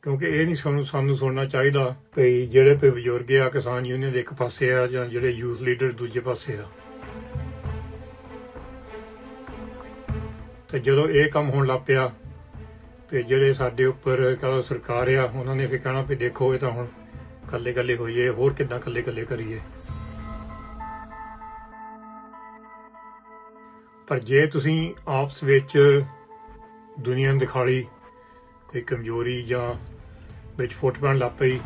ਕਿਉਂਕਿ ਇਹ ਨਹੀਂ ਸਾਨੂੰ ਸੁਣਨਾ ਚਾਹੀਦਾ ਭਈ ਜਿਹੜੇ ਭਈ ਬਜ਼ੁਰਗ ਆ ਕਿਸਾਨ ਯੂਨੀਅਨ ਦੇ ਇੱਕ ਪਾਸੇ ਆ ਜਾਂ ਜਿਹੜੇ ਯੂਥ ਲੀਡਰ ਦੂਜੇ ਪਾਸੇ ਆ। ਤੇ ਜਦੋਂ ਇਹ ਕੰਮ ਹੋਣ ਲੱਗ ਪਿਆ ਤੇ ਜਿਹੜੇ ਸਾਡੇ ਉੱਪਰ ਕਹਿੰਦਾ ਸਰਕਾਰ ਆ ਉਹਨਾਂ ਨੇ ਫਿਰ ਕਹਿਣਾ ਵੀ ਦੇਖੋ ਇਹ ਤਾਂ ਹੁਣ ਕੱਲੇ ਕੱਲੇ ਹੋਈਏ, ਹੋਰ ਕਿੱਦਾਂ ਕੱਲੇ ਕੱਲੇ ਕਰੀਏ। ਪਰ ਜੇ ਤੁਸੀਂ ਆਪਸ ਵਿੱਚ ਦੁਨੀਆ ਨੂੰ ਦਿਖਾਲੀ ਕੋਈ ਕਮਜ਼ੋਰੀ ਜਾਂ ਵਿੱਚ ਫੁੱਟ ਪੈਣ ਲੱਗ ਪਈ,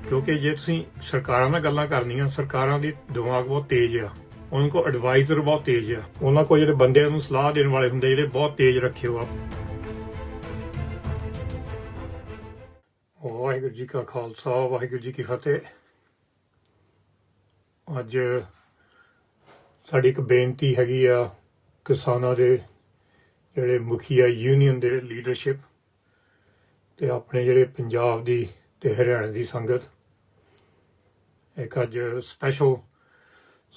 ਕਿਉਂਕਿ ਜੇ ਤੁਸੀਂ ਸਰਕਾਰਾਂ ਨਾਲ ਗੱਲਾਂ ਕਰਨੀਆਂ, ਸਰਕਾਰਾਂ ਦੀ ਦਿਮਾਗ ਬਹੁਤ ਤੇਜ਼ ਆ, ਉਹਨਾਂ ਕੋਲ ਐਡਵਾਈਜ਼ਰ ਬਹੁਤ ਤੇਜ਼ ਆ, ਉਹਨਾਂ ਕੋਲ ਜਿਹੜੇ ਬੰਦੇ ਨੂੰ ਸਲਾਹ ਦੇਣ ਵਾਲੇ ਹੁੰਦੇ ਜਿਹੜੇ ਬਹੁਤ ਤੇਜ਼ ਰੱਖੇ ਹੋ ਆ। ਵਾਹਿਗੁਰੂ ਜੀ ਕਾ ਖਾਲਸਾ ਵਾਹਿਗੁਰੂ ਜੀ ਕੀ ਫਤਿਹ। ਅੱਜ ਸਾਡੀ ਇੱਕ ਬੇਨਤੀ ਹੈਗੀ ਆ ਕਿਸਾਨਾਂ ਦੇ ਜਿਹੜੇ ਮੁਖੀਆ ਯੂਨੀਅਨ ਦੇ ਲੀਡਰਸ਼ਿਪ ਤੇ ਆਪਣੇ ਜਿਹੜੇ ਪੰਜਾਬ ਦੀ ਤੇ ਹਰਿਆਣਾ ਦੀ ਸੰਗਤ, ਇੱਕ ਅੱਜ ਸਪੈਸ਼ਲ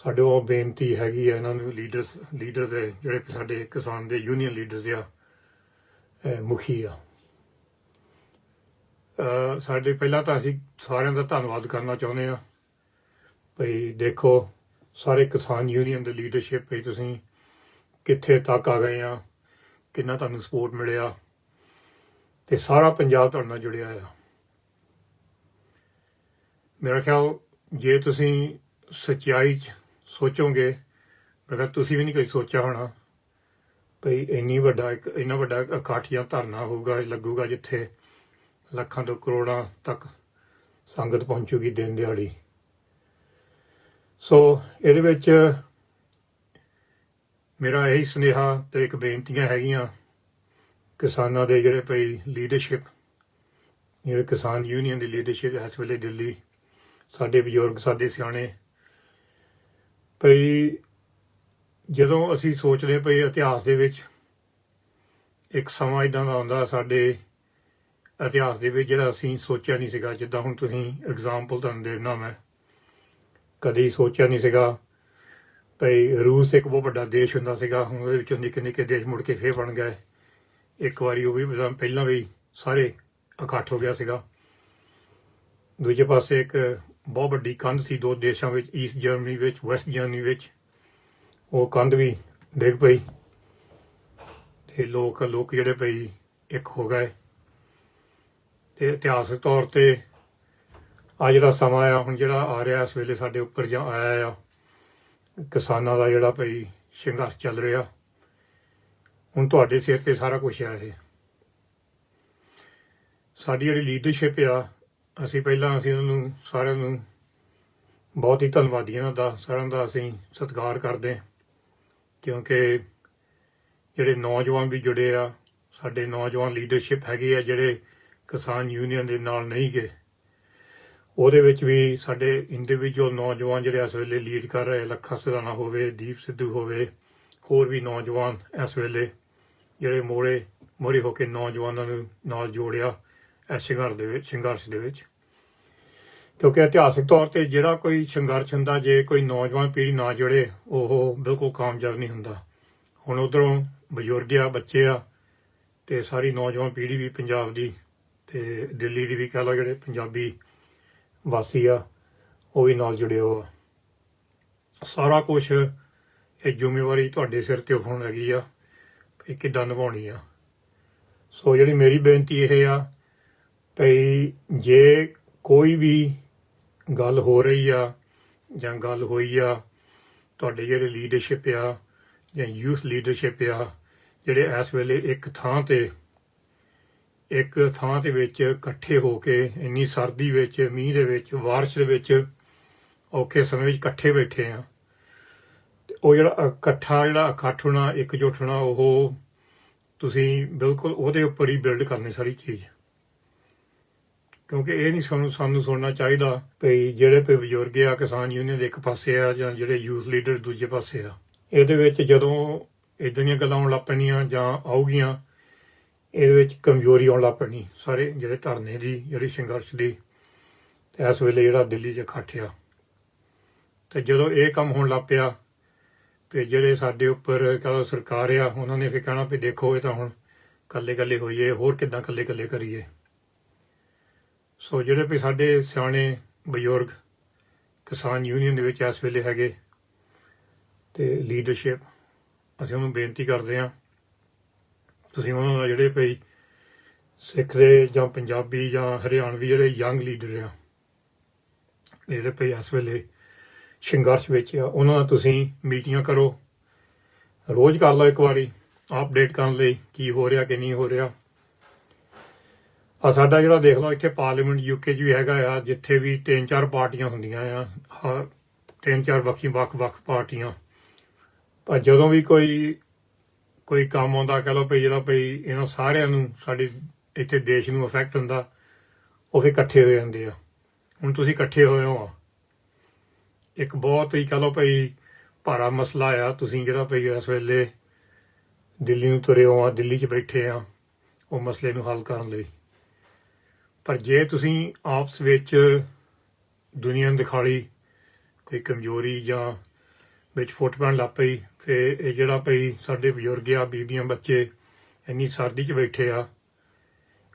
ਸਾਡੇ ਉਹ ਬੇਨਤੀ ਹੈਗੀ ਆ ਇਹਨਾਂ ਨੂੰ ਲੀਡਰ ਦੇ ਜਿਹੜੇ ਸਾਡੇ ਕਿਸਾਨ ਦੇ ਯੂਨੀਅਨ ਲੀਡਰਸ ਆ, ਮੁਖੀ ਆ। ਸਾਡੇ ਪਹਿਲਾਂ ਤਾਂ ਅਸੀਂ ਸਾਰਿਆਂ ਦਾ ਧੰਨਵਾਦ ਕਰਨਾ ਚਾਹੁੰਦੇ ਹਾਂ ਭਈ ਦੇਖੋ ਸਾਰੇ ਕਿਸਾਨ ਯੂਨੀਅਨ ਦੇ ਲੀਡਰਸ਼ਿਪ ਭਈ ਤੁਸੀਂ ਕਿੱਥੇ ਤੱਕ ਆ ਗਏ ਆ, ਕਿੰਨਾ ਤੁਹਾਨੂੰ ਸਪੋਰਟ ਮਿਲਿਆ ਤੇ ਸਾਰਾ ਪੰਜਾਬ ਤੁਹਾਡੇ ਨਾਲ ਜੁੜਿਆ ਆ। ਮੇਰਾ ਖਿਆਲ ਜੇ ਤੁਸੀਂ ਸੱਚਾਈ 'ਚ ਸੋਚੋਗੇ, ਮਗਰ ਤੁਸੀਂ ਵੀ ਨਹੀਂ ਕਦੇ ਸੋਚਿਆ ਹੋਣਾ ਭਈ ਇੰਨਾ ਵੱਡਾ ਇਕੱਠ ਜਾਂ ਧਰਨਾ ਹੋਊਗਾ, ਲੱਗੂਗਾ ਜਿੱਥੇ ਲੱਖਾਂ ਤੋਂ ਕਰੋੜਾਂ ਤੱਕ ਸੰਗਤ ਪਹੁੰਚੂਗੀ ਦਿਨ ਦਿਹਾੜੀ। ਸੋ ਇਹਦੇ ਵਿੱਚ ਮੇਰਾ ਇਹੀ ਸੁਨੇਹਾ ਤੇ ਇੱਕ ਬੇਨਤੀਆਂ ਹੈਗੀਆਂ ਕਿਸਾਨਾਂ ਦੇ ਜਿਹੜੇ ਭਈ ਲੀਡਰਸ਼ਿਪ, ਜਿਹੜੇ ਕਿਸਾਨ ਯੂਨੀਅਨ ਦੀ ਲੀਡਰਸ਼ਿਪ ਇਸ ਵੇਲੇ ਦਿੱਲੀ, ਸਾਡੇ ਬਜ਼ੁਰਗ ਸਾਡੇ ਸਿਆਣੇ, ਭਈ ਜਦੋਂ ਅਸੀਂ ਸੋਚਦੇ ਭਈ ਇਤਿਹਾਸ ਦੇ ਵਿੱਚ ਇੱਕ ਸਮਾਂ ਇੱਦਾਂ ਦਾ ਆਉਂਦਾ ਸਾਡੇ ਇਤਿਹਾਸ ਦੇ ਵਿੱਚ ਜਿਹੜਾ ਅਸੀਂ ਸੋਚਿਆ ਨਹੀਂ ਸੀਗਾ। ਜਿੱਦਾਂ ਹੁਣ ਤੁਸੀਂ ਐਗਜ਼ਾਮਪਲ ਤੁਹਾਨੂੰ ਦੇਣਾ, ਮੈਂ ਕਦੇ ਸੋਚਿਆ ਨਹੀਂ ਸੀਗਾ ਭਈ ਰੂਸ ਇੱਕ ਬਹੁਤ ਵੱਡਾ ਦੇਸ਼ ਹੁੰਦਾ ਸੀਗਾ, ਹੁਣ ਉਹਦੇ ਵਿੱਚੋਂ ਨਿੱਕੇ ਨਿੱਕੇ ਦੇਸ਼ ਮੁੜ ਕੇ ਫੇਰ ਬਣ ਗਏ। ਇੱਕ ਵਾਰੀ ਉਹ ਵੀ ਪਹਿਲਾਂ ਵੀ ਸਾਰੇ ਇਕੱਠ ਹੋ ਗਿਆ ਸੀਗਾ। ਦੂਜੇ ਪਾਸੇ ਇੱਕ ਬਹੁਤ ਵੱਡੀ ਕੰਧ ਸੀ ਦੋ ਦੇਸ਼ਾਂ ਵਿੱਚ, ਈਸਟ ਜਰਮਨੀ ਵਿੱਚ, ਵੈਸਟ ਜਰਮਨੀ ਵਿੱਚ, ਉਹ ਕੰਧ ਵੀ ਡਿੱਗ ਪਈ ਤੇ ਲੋਕ ਜਿਹੜੇ ਭਈ ਇੱਕ ਹੋ ਗਏ। ਤੇ ਇਤਿਹਾਸਕ ਤੌਰ ਤੇ ਆ ਜਿਹੜਾ ਸਮਾਂ ਆ ਹੁਣ ਜਿਹੜਾ ਆ ਰਿਹਾ ਇਸ ਵੇਲੇ ਸਾਡੇ ਉੱਪਰ ਜਾਂ ਆਇਆ ਆ, ਕਿਸਾਨਾਂ ਦਾ ਜਿਹੜਾ ਭਈ ਸੰਘਰਸ਼ ਚੱਲ ਰਿਹਾ, ਹੁਣ ਤੁਹਾਡੇ ਸਿਰ ਤੇ ਸਾਰਾ ਕੁਝ ਆ। ਇਹ ਸਾਡੀ ਜਿਹੜੀ ਲੀਡਰਸ਼ਿਪ ਆ, ਅਸੀਂ ਉਹਨਾਂ ਨੂੰ ਸਾਰਿਆਂ ਨੂੰ ਬਹੁਤ ਹੀ ਧੰਨਵਾਦੀਆਂ ਦਾ ਸਾਰਿਆਂ ਦਾ ਅਸੀਂ ਸਤਿਕਾਰ ਕਰਦੇ, ਕਿਉਂਕਿ ਜਿਹੜੇ ਨੌਜਵਾਨ ਵੀ ਜੁੜੇ ਆ, ਸਾਡੇ ਨੌਜਵਾਨ ਲੀਡਰਸ਼ਿਪ ਹੈਗੇ ਆ ਜਿਹੜੇ ਕਿਸਾਨ ਯੂਨੀਅਨ ਦੇ ਨਾਲ ਨਹੀਂ ਗਏ, ਉਹਦੇ ਵਿੱਚ ਵੀ ਸਾਡੇ ਇੰਡੀਵਿਜੂਅਲ ਨੌਜਵਾਨ ਜਿਹੜੇ ਇਸ ਵੇਲੇ ਲੀਡ ਕਰ ਰਹੇ, ਲੱਖਾ ਸਿਧਾਣਾ ਹੋਵੇ, ਦੀਪ ਸਿੱਧੂ ਹੋਵੇ, ਹੋਰ ਵੀ ਨੌਜਵਾਨ ਇਸ ਵੇਲੇ ਜਿਹੜੇ ਮੋਹਰੇ ਹੋ ਕੇ ਨੌਜਵਾਨਾਂ ਨੂੰ ਨਾਲ ਜੋੜਿਆ ਇਸ ਸੰਘਰਸ਼ ਦੇ ਵਿੱਚ। ਕਿਉਂਕਿ ਇਤਿਹਾਸਿਕ ਤੌਰ ਤੇ ਜਿਹੜਾ ਕੋਈ ਸੰਘਰਸ਼ ਹੁੰਦਾ, ਜੇ ਕੋਈ ਨੌਜਵਾਨ ਪੀੜ੍ਹੀ ਨਾ ਜੁੜੇ ਉਹ ਬਿਲਕੁਲ ਕਾਮਯਾਬ ਨਹੀਂ ਹੁੰਦਾ। ਹੁਣ ਉੱਧਰੋਂ ਬਜ਼ੁਰਗ ਆ, ਬੱਚੇ ਆ, ਤੇ ਸਾਰੀ ਨੌਜਵਾਨ ਪੀੜ੍ਹੀ ਵੀ ਪੰਜਾਬ ਦੀ ਤੇ ਦਿੱਲੀ ਦੀ ਵੀ ਕਹਿ ਲਓ, ਜਿਹੜੇ ਪੰਜਾਬੀ ਵਾਸੀ ਆ ਉਹ ਵੀ ਨਾਲ ਜੁੜੇ ਹੋ ਆ। ਸਾਰਾ ਕੁਛ ਇਹ ਜ਼ਿੰਮੇਵਾਰੀ ਤੁਹਾਡੇ ਸਿਰ ਤੇ ਹੋਣ ਲੱਗੀ ਆ, ਇਹ ਕਿੱਦਾਂ ਨਿਭਾਉਣੀ ਆ। ਸੋ ਜਿਹੜੀ ਮੇਰੀ ਬੇਨਤੀ ਇਹ ਆ ਭਈ ਜੇ ਕੋਈ ਵੀ ਗੱਲ ਹੋ ਰਹੀ ਆ ਜਾਂ ਗੱਲ ਹੋਈ ਆ, ਤੁਹਾਡੇ ਜਿਹੜੇ ਲੀਡਰਸ਼ਿਪ ਆ ਜਾਂ ਯੂਥ ਲੀਡਰਸ਼ਿਪ ਆ, ਜਿਹੜੇ ਇਸ ਵੇਲੇ ਇੱਕ ਥਾਂ ਦੇ ਵਿੱਚ ਇਕੱਠੇ ਹੋ ਕੇ ਇੰਨੀ ਸਰਦੀ ਵਿੱਚ, ਮੀਂਹ ਦੇ ਵਿੱਚ, ਬਾਰਿਸ਼ ਦੇ ਵਿੱਚ, ਔਖੇ ਸਮੇਂ ਵਿੱਚ ਇਕੱਠੇ ਬੈਠੇ ਆ, ਤੇ ਉਹ ਜਿਹੜਾ ਇਕੱਠ ਹੋਣਾ, ਇਕਜੁੱਟ ਹੋਣਾ, ਉਹ ਤੁਸੀਂ ਬਿਲਕੁਲ ਉਹਦੇ ਉੱਪਰ ਹੀ ਬਿਲਡ ਕਰਨੀ ਸਾਰੀ ਚੀਜ਼। ਕਿਉਂਕਿ ਇਹ ਨਹੀਂ ਸਾਨੂੰ ਸੁਣਨਾ ਚਾਹੀਦਾ ਭਈ ਜਿਹੜੇ ਭਈ ਬਜ਼ੁਰਗ ਆ ਕਿਸਾਨ ਯੂਨੀਅਨ ਦੇ ਇੱਕ ਪਾਸੇ ਆ ਜਾਂ ਜਿਹੜੇ ਯੂਥ ਲੀਡਰ ਦੂਜੇ ਪਾਸੇ ਆ। ਇਹਦੇ ਵਿੱਚ ਜਦੋਂ ਇੱਦਾਂ ਦੀਆਂ ਗੱਲਾਂ ਆਉਣ ਲੱਗ ਪੈਣੀਆਂ ਜਾਂ ਆਊਗੀਆਂ, ਇਹਦੇ ਵਿੱਚ ਕਮਜ਼ੋਰੀ ਆਉਣ ਲੱਗ ਪੈਣੀ ਸਾਰੇ ਜਿਹੜੇ ਧਰਨੇ ਦੀ, ਜਿਹੜੀ ਸੰਘਰਸ਼ ਦੀ, ਤੇ ਇਸ ਵੇਲੇ ਜਿਹੜਾ ਦਿੱਲੀ 'ਚ ਇਕੱਠ ਆ। ਤੇ ਜਦੋਂ ਇਹ ਕੰਮ ਹੋਣ ਲੱਗ ਪਿਆ ਤੇ ਜਿਹੜੇ ਸਾਡੇ ਉੱਪਰ ਕਹਿੰਦਾ ਸਰਕਾਰ ਆ ਉਹਨਾਂ ਨੇ ਫਿਰ ਕਹਿਣਾ ਵੀ ਦੇਖੋ ਇਹ ਤਾਂ ਹੁਣ ਕੱਲੇ ਕੱਲੇ ਹੋਈਏ, ਹੋਰ ਕਿੱਦਾਂ ਕੱਲੇ ਕੱਲੇ ਕਰੀਏ। ਸੋ ਜਿਹੜੇ ਵੀ ਸਾਡੇ ਸਿਆਣੇ ਬਜ਼ੁਰਗ ਕਿਸਾਨ ਯੂਨੀਅਨ ਦੇ ਵਿੱਚ ਇਸ ਵੇਲੇ ਹੈਗੇ ਤੇ ਲੀਡਰਸ਼ਿਪ, ਅਸੀਂ ਉਹਨੂੰ ਬੇਨਤੀ ਕਰਦੇ ਹਾਂ, ਤੁਸੀਂ ਉਹਨਾਂ ਦਾ ਜਿਹੜੇ ਭਈ ਸਿੱਖ ਦੇ ਜਾਂ ਪੰਜਾਬੀ ਜਾਂ ਹਰਿਆਣਵੀ ਜਿਹੜੇ ਯੰਗ ਲੀਡਰ ਆ, ਜਿਹੜੇ ਭਈ ਇਸ ਵੇਲੇ ਸੰਘਰਸ਼ ਵਿੱਚ ਆ, ਉਹਨਾਂ ਨਾਲ ਤੁਸੀਂ ਮੀਟਿੰਗਾਂ ਕਰੋ, ਰੋਜ਼ ਕਰ ਲਓ ਇੱਕ ਵਾਰੀ ਅਪਡੇਟ ਕਰਨ ਲਈ ਕੀ ਹੋ ਰਿਹਾ ਕਿ ਨਹੀਂ ਹੋ ਰਿਹਾ। ਆ ਸਾਡਾ ਜਿਹੜਾ ਦੇਖ ਲਓ ਇੱਥੇ ਪਾਰਲੀਮੈਂਟ UK 'ਚ ਵੀ ਹੈਗਾ ਆ, ਜਿੱਥੇ ਵੀ 3-4 ਪਾਰਟੀਆਂ ਹੁੰਦੀਆਂ ਆ, 3-4 ਵੱਖ ਪਾਰਟੀਆਂ, ਪਰ ਜਦੋਂ ਵੀ ਕੋਈ ਕੰਮ ਆਉਂਦਾ, ਕਹਿ ਲਓ ਭਈ ਜਿਹੜਾ ਭਈ ਇਹਨਾਂ ਸਾਰਿਆਂ ਨੂੰ ਸਾਡੇ ਇੱਥੇ ਦੇਸ਼ ਨੂੰ ਅਫੈਕਟ ਹੁੰਦਾ, ਉਹ ਫਿਰ ਇਕੱਠੇ ਹੋ ਜਾਂਦੇ ਆ। ਹੁਣ ਤੁਸੀਂ ਇਕੱਠੇ ਹੋਏ ਹੋ ਆ, ਇੱਕ ਬਹੁਤ ਹੀ ਕਹਿ ਲਓ ਭਈ ਭਾਰਾ ਮਸਲਾ ਆ, ਤੁਸੀਂ ਜਿਹੜਾ ਭਈ ਇਸ ਵੇਲੇ ਦਿੱਲੀ ਨੂੰ ਤੁਰੇ ਹੋ ਆ, ਦਿੱਲੀ 'ਚ ਬੈਠੇ ਆ ਉਹ ਮਸਲੇ ਨੂੰ ਹੱਲ ਕਰਨ ਲਈ। ਪਰ ਜੇ ਤੁਸੀਂ ਆਪਸ ਵਿੱਚ ਦੁਨੀਆ ਨੂੰ ਦਿਖਾਲੀ ਕੋਈ ਕਮਜ਼ੋਰੀ ਜਾਂ ਵਿੱਚ ਫੁੱਟ ਪੈਣ ਲੱਗ ਪਈ, ਫਿਰ ਇਹ ਜਿਹੜਾ ਭਈ ਸਾਡੇ ਬਜ਼ੁਰਗ ਆ, ਬੀਬੀਆਂ, ਬੱਚੇ ਇੰਨੀ ਸਰਦੀ 'ਚ ਬੈਠੇ ਆ,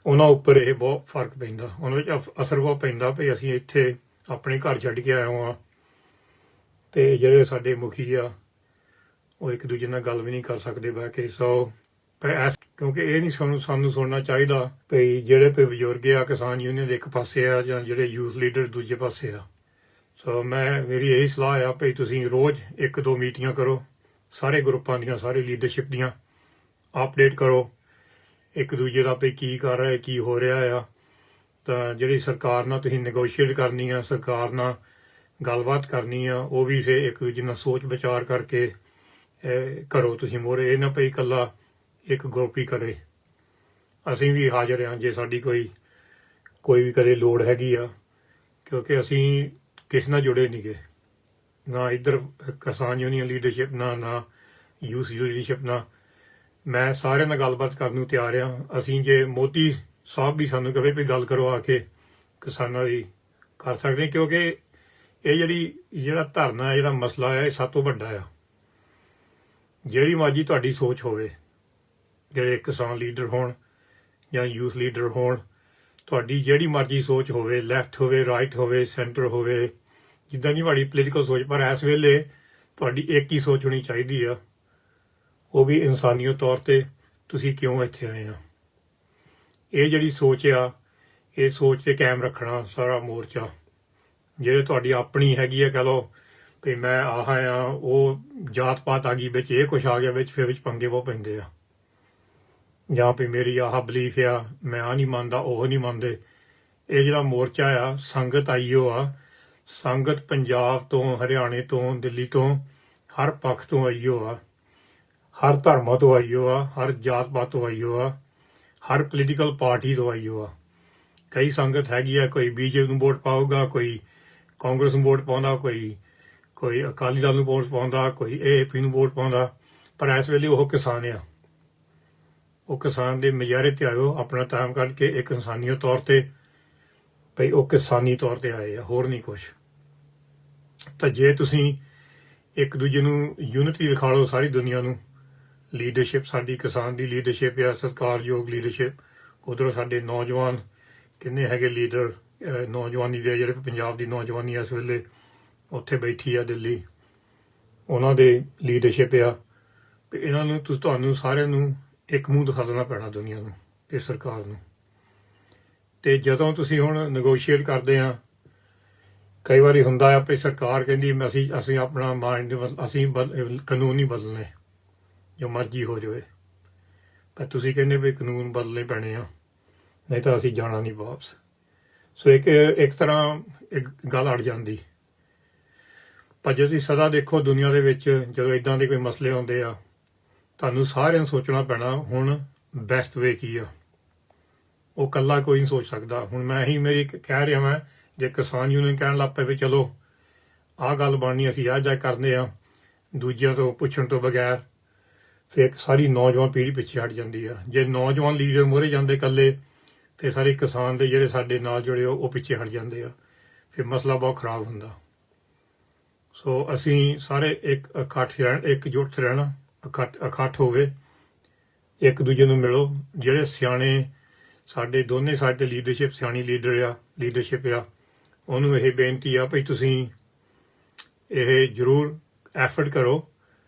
ਉਹਨਾਂ ਉੱਪਰ ਇਹ ਬਹੁਤ ਫਰਕ ਪੈਂਦਾ, ਉਹਨਾਂ ਵਿੱਚ ਅਸਰ ਬਹੁਤ ਪੈਂਦਾ ਭਈ ਅਸੀਂ ਇੱਥੇ ਆਪਣੇ ਘਰ ਛੱਡ ਕੇ ਆਏ ਹਾਂ ਤੇ ਜਿਹੜੇ ਸਾਡੇ ਮੁਖੀ ਆ ਉਹ ਇੱਕ ਦੂਜੇ ਨਾਲ ਗੱਲ ਵੀ ਨਹੀਂ ਕਰ ਸਕਦੇ ਬਹਿ ਕੇ। ਸੋ ਕਿਉਂਕਿ ਇਹ ਨਹੀਂ ਸਾਨੂੰ ਸੁਣਨਾ ਚਾਹੀਦਾ ਭਈ ਜਿਹੜੇ ਭਈ ਬਜ਼ੁਰਗ ਆ ਕਿਸਾਨ ਯੂਨੀਅਨ ਦੇ ਇੱਕ ਪਾਸੇ ਆ ਜਾਂ ਜਿਹੜੇ ਯੂਥ ਲੀਡਰ ਦੂਜੇ ਪਾਸੇ ਆ। ਸੋ ਮੇਰੀ ਇਹੀ ਸਲਾਹ ਆ ਭਈ ਤੁਸੀਂ ਰੋਜ਼ 1-2 ਮੀਟਿੰਗਾਂ ਕਰੋ, ਸਾਰੇ ਗਰੁੱਪਾਂ ਦੀਆਂ, ਸਾਰੇ ਲੀਡਰਸ਼ਿਪ ਦੀਆਂ ਅਪਡੇਟ ਕਰੋ ਇੱਕ ਦੂਜੇ ਦਾ ਭਈ ਕੀ ਕਰ ਰਿਹਾ, ਕੀ ਹੋ ਰਿਹਾ ਆ। ਤਾਂ ਜਿਹੜੀ ਸਰਕਾਰ ਨਾਲ ਤੁਸੀਂ ਨੈਗੋਸ਼ੀਏਟ ਕਰਨੀ ਆ, ਸਰਕਾਰ ਨਾਲ ਗੱਲਬਾਤ ਕਰਨੀ ਆ, ਉਹ ਵੀ ਫਿਰ ਇੱਕ ਦੂਜੇ ਨਾਲ ਸੋਚ ਵਿਚਾਰ ਕਰਕੇ ਕਰੋ ਤੁਸੀਂ ਮੋਹਰੇ, ਇਹ ਨਾ ਭਈ ਇਕੱਲਾ ਇੱਕ ਗਰੁੱਪ ਹੀ ਕਰੇ। ਅਸੀਂ ਵੀ ਹਾਜ਼ਰ ਹਾਂ ਜੇ ਸਾਡੀ ਕੋਈ ਵੀ ਕਦੇ ਲੋੜ ਹੈਗੀ ਆ, ਕਿਉਂਕਿ ਅਸੀਂ ਕਿਸੇ ਨਾਲ ਜੁੜੇ ਨਹੀਂ ਗੇ, ਨਾ ਇੱਧਰ ਕਿਸਾਨ ਯੂਨੀਅਨ ਲੀਡਰਸ਼ਿਪ ਨਾ ਯੂਥ ਲੀਡਰਸ਼ਿਪ ਨਾਲ। ਮੈਂ ਸਾਰਿਆਂ ਨਾਲ ਗੱਲਬਾਤ ਕਰਨ ਨੂੰ ਤਿਆਰ ਹਾਂ। ਅਸੀਂ ਜੇ ਮੋਦੀ ਸਾਹਿਬ ਵੀ ਸਾਨੂੰ ਕਹੇ ਵੀ ਗੱਲ ਕਰੋ ਆ ਕੇ ਕਿਸਾਨਾਂ ਦੀ, ਕਰ ਸਕਦੇ, ਕਿਉਂਕਿ ਇਹ ਜਿਹੜਾ ਧਰਨਾ ਹੈ, ਜਿਹੜਾ ਮਸਲਾ ਹੈ, ਇਹ ਸਭ ਤੋਂ ਵੱਡਾ ਆ। ਜਿਹੜੀ ਮਰਜ਼ੀ ਤੁਹਾਡੀ ਸੋਚ ਹੋਵੇ, ਜਿਹੜੇ ਕਿਸਾਨ ਲੀਡਰ ਹੋਣ ਜਾਂ ਯੂਥ ਲੀਡਰ ਹੋਣ, ਤੁਹਾਡੀ ਜਿਹੜੀ ਮਰਜ਼ੀ ਸੋਚ ਹੋਵੇ, ਲੈਫਟ ਹੋਵੇ, ਰਾਈਟ ਹੋਵੇ, ਸੈਂਟਰ ਹੋਵੇ, ਜਿੱਦਾਂ ਦੀ ਤੁਹਾਡੀ ਪੋਲੀਟੀਕਲ ਸੋਚ, ਪਰ ਇਸ ਵੇਲੇ ਤੁਹਾਡੀ ਇੱਕ ਹੀ ਸੋਚ ਹੋਣੀ ਚਾਹੀਦੀ ਆ, ਉਹ ਵੀ ਇਨਸਾਨੀਅਤ ਤੌਰ ਤੇ ਤੁਸੀਂ ਕਿਉਂ ਇੱਥੇ ਆਏ ਆ। ਇਹ ਜਿਹੜੀ ਸੋਚ ਆ, ਇਹ ਸੋਚ ਤੇ ਕਾਇਮ ਰੱਖਣਾ ਸਾਰਾ ਮੋਰਚਾ। ਜਿਹੜੇ ਤੁਹਾਡੀ ਆਪਣੀ ਹੈਗੀ ਆ, ਕਹਿ ਲਓ ਵੀ ਮੈਂ ਆਹ ਆ, ਉਹ ਜਾਤ ਪਾਤ ਆ ਗਈ ਵਿੱਚ, ਇਹ ਕੁਛ ਆ ਗਿਆ ਵਿੱਚ, ਫਿਰ ਵਿੱਚ ਪੰਗੇ ਬਹੁਤ ਪੈਂਦੇ ਆ। ਜਾਂ ਵੀ ਮੇਰੀ ਆਹ ਬਲੀਫ ਆ, ਮੈਂ ਆਹ ਨਹੀਂ ਮੰਨਦਾ, ਉਹ ਨਹੀਂ ਮੰਨਦੇ। ਇਹ ਜਿਹੜਾ ਮੋਰਚਾ ਆ, ਸੰਗਤ ਆਈਓ ਆ, ਸੰਗਤ ਪੰਜਾਬ ਤੋਂ, ਹਰਿਆਣੇ ਤੋਂ, ਦਿੱਲੀ ਤੋਂ, ਹਰ ਪੱਖ ਤੋਂ ਆਈਓ ਆ, ਹਰ ਧਰਮਾਂ ਤੋਂ ਆਈਓ ਆ, ਹਰ ਜਾਤ ਪਾਤ ਤੋਂ ਆਈਓ ਆ, ਹਰ ਪੋਲੀਟੀਕਲ ਪਾਰਟੀ ਤੋਂ ਆਈਓ ਆ। ਕਈ ਸੰਗਤ ਹੈਗੀ ਆ, ਕੋਈ BJP ਨੂੰ ਵੋਟ ਪਾਊਗਾ, ਕੋਈ ਕਾਂਗਰਸ ਨੂੰ ਵੋਟ ਪਾਉਂਦਾ, ਕੋਈ ਅਕਾਲੀ ਦਲ ਨੂੰ ਵੋਟ ਪਾਉਂਦਾ, ਕੋਈ AAP ਨੂੰ ਵੋਟ ਪਾਉਂਦਾ, ਪਰ ਇਸ ਵੇਲੇ ਉਹ ਕਿਸਾਨ ਆ। ਉਹ ਕਿਸਾਨ ਦੇ ਮੁਜ਼ਾਹਰੇ ਤੇ ਆਇਓ, ਆਪਣਾ ਟਾਈਮ ਕੱਢ ਕੇ, ਇੱਕ ਇਨਸਾਨੀਅਤ ਤੌਰ ਤੇ ਭਈ ਉਹ ਕਿਸਾਨੀ ਤੌਰ ਤੇ ਆਏ ਆ, ਹੋਰ ਨਹੀਂ ਕੁਛ। ਤਾਂ ਜੇ ਤੁਸੀਂ ਇੱਕ ਦੂਜੇ ਨੂੰ ਯੂਨਿਟੀ ਦਿਖਾ ਲਓ ਸਾਰੀ ਦੁਨੀਆ ਨੂੰ, ਲੀਡਰਸ਼ਿਪ ਸਾਡੀ ਕਿਸਾਨ ਦੀ ਲੀਡਰਸ਼ਿਪ ਆ, ਸਤਿਕਾਰਯੋਗ ਲੀਡਰਸ਼ਿਪ। ਉੱਧਰੋਂ ਸਾਡੇ ਨੌਜਵਾਨ ਕਿੰਨੇ ਹੈਗੇ ਲੀਡਰ, ਨੌਜਵਾਨੀ ਦੇ ਜਿਹੜੇ ਪੰਜਾਬ ਦੀ ਨੌਜਵਾਨੀ ਇਸ ਵੇਲੇ ਉੱਥੇ ਬੈਠੀ ਆ ਦਿੱਲੀ, ਉਹਨਾਂ ਦੇ ਲੀਡਰਸ਼ਿਪ ਆ। ਇਹਨਾਂ ਨੂੰ ਤੁਹਾਨੂੰ ਸਾਰਿਆਂ ਨੂੰ ਇੱਕ ਮੂੰਹ ਦਿਖਾ ਦੇਣਾ ਪੈਣਾ ਦੁਨੀਆ ਨੂੰ, ਇਹ ਸਰਕਾਰ ਨੂੰ। ਤੇ ਜਦੋਂ ਤੁਸੀਂ ਹੁਣ ਨੈਗੋਸ਼ੀਏਟ ਕਰਦੇ ਆ, ਕਈ ਵਾਰੀ ਹੁੰਦਾ ਆ ਵੀ ਸਰਕਾਰ ਕਹਿੰਦੀ ਅਸੀਂ ਆਪਣਾ ਮਾਈਂਡ, ਅਸੀਂ ਕਾਨੂੰਨ ਨਹੀਂ ਬਦਲਣੇ, ਜੋ ਮਰਜ਼ੀ ਹੋ ਜਾਵੇ, ਪਰ ਤੁਸੀਂ ਕਹਿੰਦੇ ਵੀ ਕਾਨੂੰਨ ਬਦਲਣੇ ਪੈਣੇ ਆ, ਨਹੀਂ ਤਾਂ ਅਸੀਂ ਜਾਣਾ ਨਹੀਂ ਵਾਪਸ। ਸੋ ਇੱਕ ਤਰ੍ਹਾਂ ਇੱਕ ਗੱਲ ਅੜ ਜਾਂਦੀ। ਪਰ ਜੇ ਤੁਸੀਂ ਸਦਾ ਦੇਖੋ ਦੁਨੀਆ ਦੇ ਵਿੱਚ, ਜਦੋਂ ਇੱਦਾਂ ਦੇ ਕੋਈ ਮਸਲੇ ਆਉਂਦੇ ਆ, ਤੁਹਾਨੂੰ ਸਾਰਿਆਂ ਨੂੰ ਸੋਚਣਾ ਪੈਣਾ ਹੁਣ ਬੈਸਟ ਵੇ ਕੀ ਆ। ਉਹ ਇਕੱਲਾ ਕੋਈ ਨਹੀਂ ਸੋਚ ਸਕਦਾ। ਹੁਣ ਮੇਰੀ ਕਹਿ ਰਿਹਾ, ਮੈਂ ਜੇ ਕਿਸਾਨ ਯੂਨੀਅਨ ਕਹਿਣ ਲੱਗ ਪਏ ਵੀ ਚਲੋ ਆਹ ਗੱਲ ਬਣਨੀ, ਅਸੀਂ ਆਹ ਜਾ ਕਰਦੇ ਆ ਦੂਜਿਆਂ ਤੋਂ ਪੁੱਛਣ ਤੋਂ ਬਗੈਰ, ਫਿਰ ਸਾਰੀ ਨੌਜਵਾਨ ਪੀੜ੍ਹੀ ਪਿੱਛੇ ਹਟ ਜਾਂਦੀ ਆ। ਜੇ ਨੌਜਵਾਨ ਲੀਡਰ ਮੋਹਰੇ ਜਾਂਦੇ ਇਕੱਲੇ, ਫਿਰ ਸਾਰੇ ਕਿਸਾਨ ਦੇ ਜਿਹੜੇ ਸਾਡੇ ਨਾਲ ਜੁੜੇ ਉਹ ਪਿੱਛੇ ਹਟ ਜਾਂਦੇ ਆ, ਫਿਰ ਮਸਲਾ ਬਹੁਤ ਖਰਾਬ ਹੁੰਦਾ। ਸੋ ਅਸੀਂ ਸਾਰੇ ਇੱਕ ਇਕੱਠ ਰਹਿਣ, ਇੱਕਜੁੱਟ ਰਹਿਣਾ, ਇਕੱਠ ਹੋਵੇ, ਇੱਕ ਦੂਜੇ ਨੂੰ ਮਿਲੋ। ਜਿਹੜੇ ਸਿਆਣੇ ਸਾਡੇ ਦੋਨੇ ਸਾਡੇ ਲੀਡਰਸ਼ਿਪ ਸਿਆਣੀ ਲੀਡਰਸ਼ਿਪ ਆ, ਉਹਨੂੰ ਇਹ ਬੇਨਤੀ ਆ ਭਈ ਤੁਸੀਂ ਇਹ ਜ਼ਰੂਰ ਐਫਰਟ ਕਰੋ,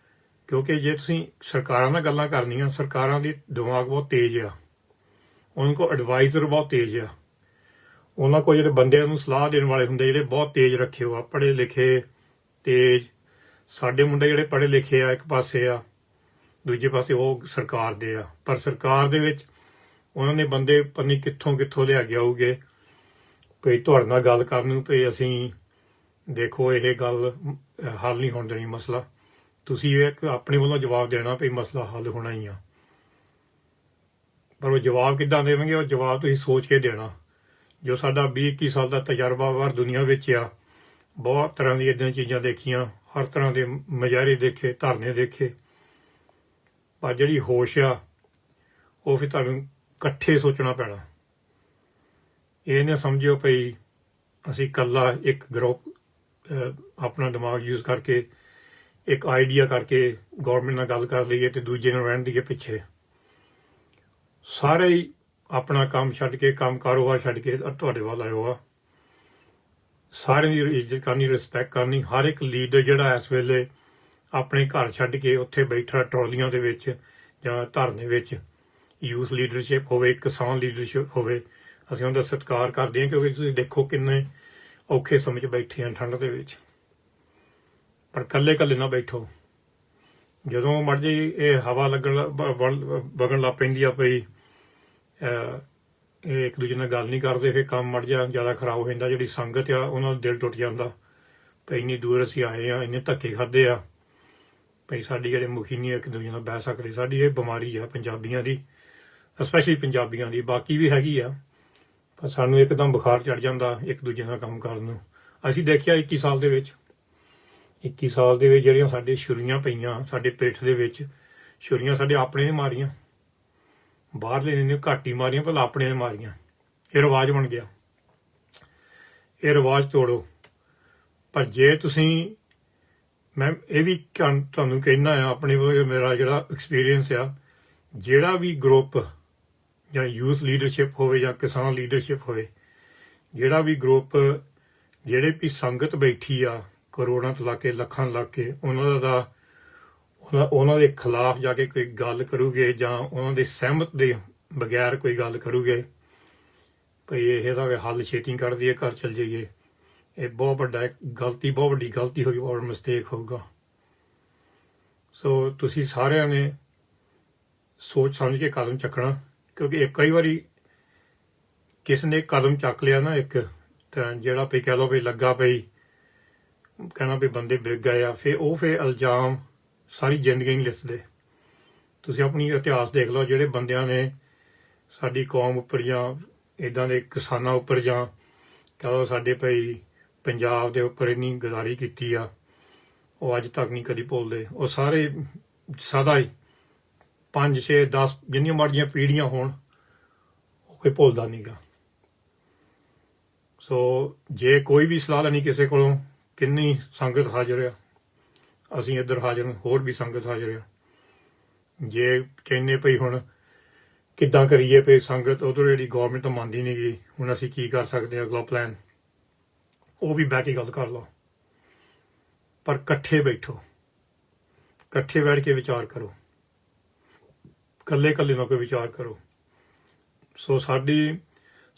ਕਿਉਂਕਿ ਜੇ ਤੁਸੀਂ ਸਰਕਾਰਾਂ ਨਾਲ ਗੱਲਾਂ ਕਰਨੀਆਂ, ਸਰਕਾਰਾਂ ਦੀ ਦਿਮਾਗ ਬਹੁਤ ਤੇਜ਼ ਆ, ਉਹਨਾਂ ਕੋਲ ਐਡਵਾਈਜ਼ਰ ਬਹੁਤ ਤੇਜ਼ ਆ, ਉਹਨਾਂ ਕੋਲ ਜਿਹੜੇ ਬੰਦਿਆਂ ਨੂੰ ਸਲਾਹ ਦੇਣ ਵਾਲੇ ਹੁੰਦੇ ਜਿਹੜੇ ਬਹੁਤ ਤੇਜ਼ ਰੱਖੇ ਹੋ ਆ, ਪੜ੍ਹੇ ਲਿਖੇ ਤੇਜ਼। ਸਾਡੇ ਮੁੰਡੇ ਜਿਹੜੇ ਪੜ੍ਹੇ ਲਿਖੇ ਆ ਇੱਕ ਪਾਸੇ ਆ, ਦੂਜੇ ਪਾਸੇ ਉਹ ਸਰਕਾਰ ਦੇ ਆ, ਪਰ ਸਰਕਾਰ ਦੇ ਵਿੱਚ ਉਹਨਾਂ ਨੇ ਬੰਦੇ ਪਤਾ ਨਹੀਂ ਕਿੱਥੋਂ ਲਿਆ ਕੇ ਆਉਗੇ ਭਈ ਤੁਹਾਡੇ ਨਾਲ ਗੱਲ ਕਰਨ ਨੂੰ, ਭਈ ਅਸੀਂ ਦੇਖੋ ਇਹ ਗੱਲ ਹੱਲ ਨਹੀਂ ਹੋਣ ਦੇਣੀ ਮਸਲਾ, ਤੁਸੀਂ ਇੱਕ ਆਪਣੇ ਵੱਲੋਂ ਜਵਾਬ ਦੇਣਾ ਭਈ ਮਸਲਾ ਹੱਲ ਹੋਣਾ ਹੀ ਆ। ਪਰ ਉਹ ਜਵਾਬ ਕਿੱਦਾਂ ਦੇਵਾਂਗੇ? ਉਹ ਜਵਾਬ ਤੁਸੀਂ ਸੋਚ ਕੇ ਦੇਣਾ। ਜੋ ਸਾਡਾ 20-21 ਸਾਲ ਦਾ ਤਜਰਬਾ ਬਾਹਰ ਦੁਨੀਆ ਵਿੱਚ ਆ, ਬਹੁਤ ਤਰ੍ਹਾਂ ਦੀ ਇੱਦਾਂ ਚੀਜ਼ਾਂ ਦੇਖੀਆਂ, ਹਰ ਤਰ੍ਹਾਂ ਦੇ ਮੁਜ਼ਾਹਰੇ ਦੇਖੇ, ਧਰਨੇ ਦੇਖੇ, ਪਰ ਜਿਹੜੀ ਹੋਸ਼ ਆ ਉਹ ਫਿਰ ਤੁਹਾਨੂੰ ਇਕੱਠੇ ਸੋਚਣਾ ਪੈਣਾ। ਇਹ ਨਾ ਸਮਝਿਓ ਭਈ ਅਸੀਂ ਇਕੱਲਾ ਇੱਕ ਗਰੁੱਪ ਆਪਣਾ ਦਿਮਾਗ ਯੂਜ਼ ਕਰਕੇ ਇੱਕ ਆਈਡੀਆ ਕਰਕੇ ਗੌਰਮੈਂਟ ਨਾਲ ਗੱਲ ਕਰ ਲਈਏ ਤੇ ਦੂਜੇ ਨੂੰ ਰਹਿਣ ਦੀਏ ਪਿੱਛੇ। ਸਾਰੇ ਹੀ ਆਪਣਾ ਕੰਮ ਛੱਡ ਕੇ, ਕੰਮ ਕਾਰੋਬਾਰ ਛੱਡ ਕੇ ਤੁਹਾਡੇ ਵੱਲ ਆਇਓ ਆ। ਸਾਰਿਆਂ ਦੀ ਇੱਜ਼ਤ ਕਰਨੀ, ਰਿਸਪੈਕਟ ਕਰਨੀ। ਹਰ ਇੱਕ ਲੀਡਰ ਜਿਹੜਾ ਇਸ ਵੇਲੇ ਆਪਣੇ ਘਰ ਛੱਡ ਕੇ ਉੱਥੇ ਬੈਠਾ ਟਰਾਲੀਆਂ ਦੇ ਵਿੱਚ ਜਾਂ ਧਰਨੇ ਵਿੱਚ, ਯੂਥ ਲੀਡਰਸ਼ਿਪ ਹੋਵੇ, ਕਿਸਾਨ ਲੀਡਰਸ਼ਿਪ ਹੋਵੇ, ਅਸੀਂ ਉਹਦਾ ਸਤਿਕਾਰ ਕਰਦੇ ਹਾਂ, ਕਿਉਂਕਿ ਤੁਸੀਂ ਦੇਖੋ ਕਿੰਨੇ ਔਖੇ ਸਮੇਂ 'ਚ ਬੈਠੇ ਆ ਠੰਡ ਦੇ ਵਿੱਚ। ਪਰ ਇਕੱਲੇ ਨਾ ਬੈਠੋ। ਜਦੋਂ ਮਰਜੀ ਇਹ ਹਵਾ ਵਗਣ ਲੱਗ ਪੈਂਦੀ ਆ ਪਈ, ਇਹ ਇੱਕ ਦੂਜੇ ਨਾਲ ਗੱਲ ਨਹੀਂ ਕਰਦੇ, ਫਿਰ ਕੰਮ ਮੜ ਜਾ ਜ਼ਿਆਦਾ ਖਰਾਬ ਹੋ ਜਾਂਦਾ। ਜਿਹੜੀ ਸੰਗਤ ਆ ਉਹਨਾਂ ਦਾ ਦਿਲ ਟੁੱਟ ਜਾਂਦਾ ਭਈ ਇੰਨੀ ਦੂਰ ਅਸੀਂ ਆਏ ਆ, ਇੰਨੇ ਧੱਕੇ ਖਾਦੇ ਆ, ਭਈ ਸਾਡੀ ਜਿਹੜੇ ਮੁਖੀ ਨਹੀਂ ਇੱਕ ਦੂਜੇ ਨਾਲ ਬਹਿ ਸਕਦੇ। ਸਾਡੀ ਇਹ ਬਿਮਾਰੀ ਆ ਪੰਜਾਬੀਆਂ ਦੀ, ਸਪੈਸ਼ਲੀ ਪੰਜਾਬੀਆਂ ਦੀ, ਬਾਕੀ ਵੀ ਹੈਗੀ ਆ, ਪਰ ਸਾਨੂੰ ਇੱਕਦਮ ਬੁਖਾਰ ਚੜ ਜਾਂਦਾ ਇੱਕ ਦੂਜੇ ਨਾਲ ਕੰਮ ਕਰਨ ਨੂੰ। ਅਸੀਂ ਦੇਖਿਆ 21 ਸਾਲ ਦੇ ਵਿੱਚ ਜਿਹੜੀਆਂ ਸਾਡੇ ਛੁਰੀਆਂ ਪਈਆਂ ਸਾਡੇ ਪਿੱਠ ਦੇ ਵਿੱਚ, ਛੁਰੀਆਂ ਸਾਡੇ ਆਪਣੇ ਨੇ ਮਾਰੀਆਂ, ਬਾਹਰਲੇ ਨੇ ਘੱਟ ਹੀ ਮਾਰੀਆਂ, ਪਰ ਆਪਣੇ ਨੇ ਮਾਰੀਆਂ। ਇਹ ਰਿਵਾਜ ਬਣ ਗਿਆ। ਇਹ ਰਿਵਾਜ ਤੋੜੋ। ਪਰ ਜੇ ਤੁਸੀਂ, ਮੈਂ ਇਹ ਵੀ ਤੁਹਾਨੂੰ ਕਹਿਣਾ ਆ ਆਪਣੇ ਵੱਲੋਂ, ਮੇਰਾ ਜਿਹੜਾ ਐਕਸਪੀਰੀਅੰਸ ਆ, ਜਿਹੜਾ ਵੀ ਗਰੁੱਪ ਜਾਂ ਯੂਥ ਲੀਡਰਸ਼ਿਪ ਹੋਵੇ ਜਾਂ ਕਿਸਾਨ ਲੀਡਰਸ਼ਿਪ ਹੋਵੇ, ਜਿਹੜਾ ਵੀ ਗਰੁੱਪ, ਜਿਹੜੇ ਵੀ ਸੰਗਤ ਬੈਠੀ ਆ ਕਰੋੜਾਂ ਤੋਂ ਲਾ ਕੇ ਲੱਖਾਂ ਲਾ ਕੇ, ਉਹਨਾਂ ਦੇ ਖਿਲਾਫ ਜਾ ਕੇ ਕੋਈ ਗੱਲ ਕਰੂਗੇ ਜਾਂ ਉਹਨਾਂ ਦੇ ਸਹਿਮਤ ਦੇ ਬਗੈਰ ਕੋਈ ਗੱਲ ਕਰੂਗੇ ਭਈ ਇਹਦਾ ਹੱਲ ਛੇਤੀ ਕੱਢ ਦਈਏ, ਘਰ ਚਲ ਜਾਈਏ, ਇਹ ਬਹੁਤ ਵੱਡੀ ਗਲਤੀ ਹੋਈ, ਬਹੁਤ ਮਿਸਟੇਕ ਹੋਊਗਾ। ਸੋ ਤੁਸੀਂ ਸਾਰਿਆਂ ਨੇ ਸੋਚ ਸਮਝ ਕੇ ਕਦਮ ਚੱਕਣਾ, ਕਿਉਂਕਿ ਕਈ ਵਾਰੀ ਕਿਸ ਨੇ ਕਦਮ ਚੱਕ ਲਿਆ ਨਾ ਇੱਕ, ਤਾਂ ਜਿਹੜਾ ਭਈ ਕਹਿ ਲਓ ਭਈ ਲੱਗਾ ਭਈ ਕਹਿਣਾ ਵੀ ਬੰਦੇ ਵਿਕ ਗਏ ਆ, ਫਿਰ ਇਲਜ਼ਾਮ ਸਾਰੀ ਜ਼ਿੰਦਗੀ ਨਹੀਂ ਲਿਖਦੇ। ਤੁਸੀਂ ਆਪਣੀ ਇਤਿਹਾਸ ਦੇਖ ਲਓ, ਜਿਹੜੇ ਬੰਦਿਆਂ ਨੇ ਸਾਡੀ ਕੌਮ ਉੱਪਰ ਜਾਂ ਇੱਦਾਂ ਦੇ ਕਿਸਾਨਾਂ ਉੱਪਰ ਜਾਂ ਕਹਿ ਲਓ ਸਾਡੇ ਭਈ ਪੰਜਾਬ ਦੇ ਉੱਪਰ ਇੰਨੀ ਗਦਾਰੀ ਕੀਤੀ ਆ, ਉਹ ਅੱਜ ਤੱਕ ਨਹੀਂ ਕਦੀ ਭੁੱਲਦੇ। ਉਹ ਸਾਰੇ ਸਦਾ ਹੀ 5, 6, 10 ਜਿੰਨੀਆਂ ਮਰਜ਼ੀਆਂ ਪੀੜ੍ਹੀਆਂ ਹੋਣ, ਉਹ ਕੋਈ ਭੁੱਲਦਾ ਨਹੀਂ ਗਾ। ਸੋ ਜੇ ਕੋਈ ਵੀ ਸਲਾਹ ਲੈਣੀ ਕਿਸੇ ਕੋਲੋਂ, ਕਿੰਨੀ ਸੰਗਤ ਹਾਜ਼ਰ ਆ, ਅਸੀਂ ਇੱਧਰ ਹਾਜ਼ਰ, ਹੋਰ ਵੀ ਸੰਗਤ ਹਾਜ਼ਰ ਆ। ਜੇ ਕਹਿੰਦੇ ਭਈ ਹੁਣ ਕਿੱਦਾਂ ਕਰੀਏ ਭਈ ਸੰਗਤ ਉਧਰ ਜਿਹੜੀ ਗੌਰਮੈਂਟ ਤਾਂ ਮੰਨਦੀ ਨਹੀਂ ਗਈ, ਹੁਣ ਅਸੀਂ ਕੀ ਕਰ ਸਕਦੇ ਹਾਂ ਅਗਲਾ ਪਲਾਨ, ਉਹ ਵੀ ਬਹਿ ਕੇ ਗੱਲ ਕਰ ਲਓ। ਪਰ ਇਕੱਠੇ ਬੈਠੋ, ਇਕੱਠੇ ਬੈਠ ਕੇ ਵਿਚਾਰ ਕਰੋ, ਇਕੱਲੇ ਨਾ ਕੋਈ ਵਿਚਾਰ ਕਰੋ। ਸੋ